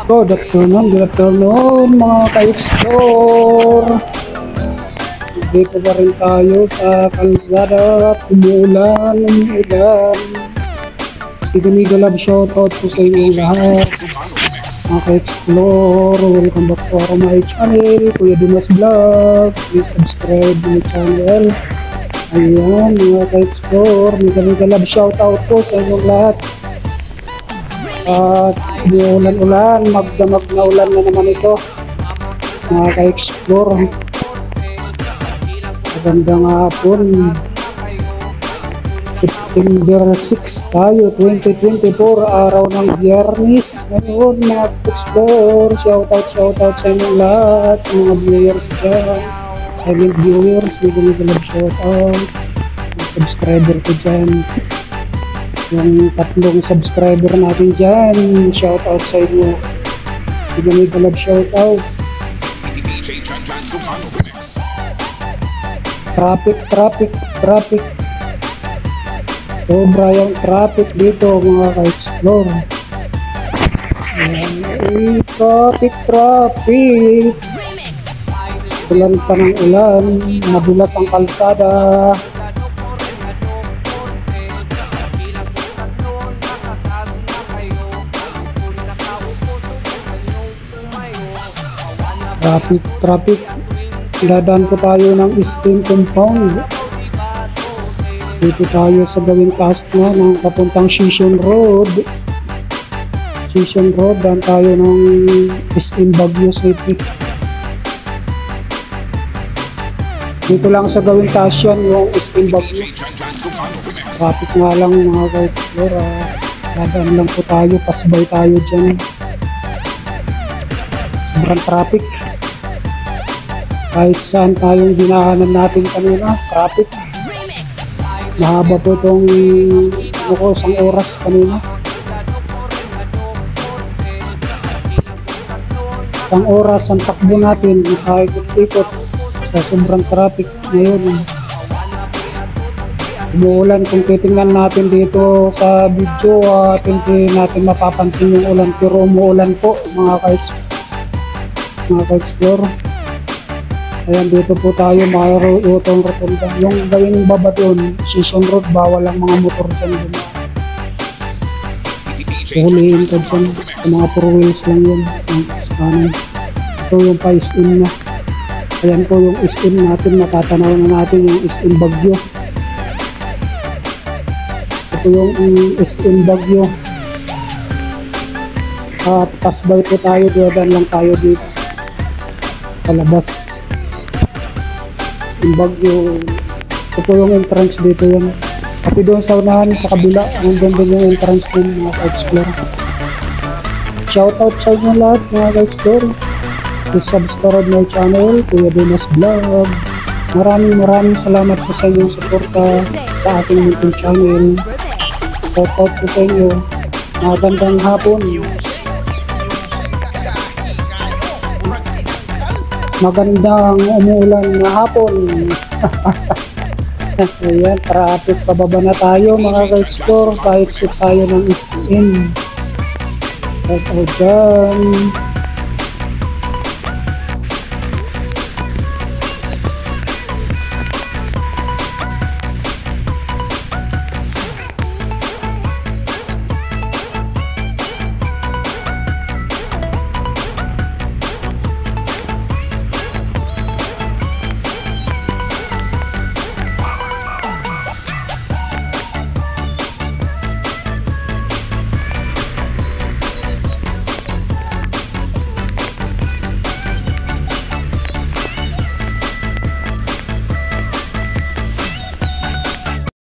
Good afternoon mga ka-explore. Dito pa rin tayo sa kalsada at umuulan. Mega love shoutout po sa inyo lahat mga ka-explore. Welcome back to my channel, Kuya Dimas Vlog. Please subscribe to my channel. Ayan mga ka-explore, mega love shoutout po sa inyo lahat. At ulan-ulan, magdamag na ulan na naman ito mga ka-explore. Magandang hapon, September 6 tayo, 2024, araw ng Biyernes. Ngayon mga ka-explore, shoutout sa inyong lahat, sa mga viewers dyan, silent viewers, mega love shoutout, subscriber ko dyan. Yung 3 subscriber natin dyan, shoutout sa inyo. Mega love shoutout. Traffic. Sobra yung traffic dito mga ka-explore. Traffic. Ulan pa ng ulan, madulas ang kalsada. Traffic. Dadaan ko tayo ng Eastern Compound. Dito tayo sa gawing taas na ng papuntang Sisson Road. Daan tayo ng SM Baguio City. Dito lang sa gawing taas yan yung SM Baguio. Traffic nga lang mga ka-explore. Dadaan lang po tayo, pasbay tayo dyan. Sobrang traffic. Kahit saan tayong dinahanan natin kanina, traffic. Mahaba po itong isang oras kanina. Isang oras ang takbo natin, nakaikot-ikot sa sobrang traffic ngayon. Umuulan, kung titingnan natin dito sa video at hindi natin mapapansin yung ulan, pero umuulan po mga ka-explore. Ayan, dito po tayo mayroon rotonda. Yung gawing baba doon, Sisson Road, bawal ang mga motor dyan. Huliin ka dyan. Sa mga 4 wheels lang yun. Kanan. Ito yung pa-SM na. Ayan po yung SM natin. Matatanaw na natin yung SM Baguio. Ito yung SM Baguio. At pasbay po tayo. Duwadaan lang tayo dito. Palabas. SM Baguio. Ito po yung entrance dito yan. Pati doon sa unahan sa kabila, ang ganda yung entrance din mga ka-explore. Shoutout sa inyo lahat mga ka-explore. Please subscribe my channel, Kuya Dimas Vlog. Maraming salamat po sa inyong suporta sa aking YouTube channel. Shoutout po sa inyo. Magandang hapon. Magandang umuulan na hapon. Ayan, traffic, pababa na tayo mga ka-explore. Kahit sit tayo ng SM. At dyan.